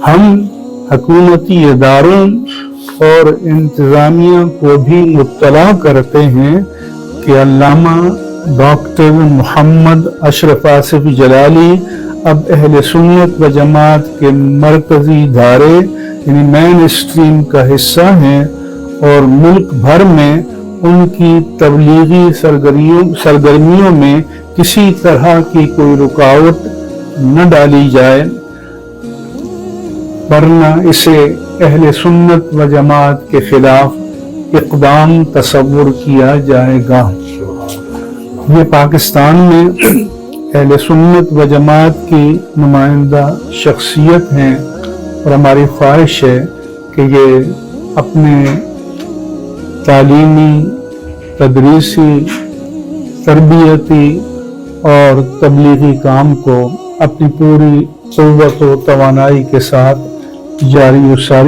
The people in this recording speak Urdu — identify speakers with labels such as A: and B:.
A: ہم حکومتی اداروں اور انتظامیہ کو بھی مطلع کرتے ہیں کہ علامہ ڈاکٹر محمد اشرف آصف جلالی اب اہل سنت و جماعت کے مرکزی دھارے یعنی مین اسٹریم کا حصہ ہیں اور ملک بھر میں ان کی تبلیغی سرگرمیوں میں کسی طرح کی کوئی رکاوٹ نہ ڈالی جائے، ورنہ اسے اہل سنت و جماعت کے خلاف اقدام تصور کیا جائے گا۔ یہ پاکستان میں اہل سنت و جماعت کی نمائندہ شخصیت ہیں اور ہماری خواہش ہے کہ یہ اپنے تعلیمی، تدریسی، تربیتی اور تبلیغی کام کو اپنی پوری قوت و توانائی کے ساتھ جاری و ساری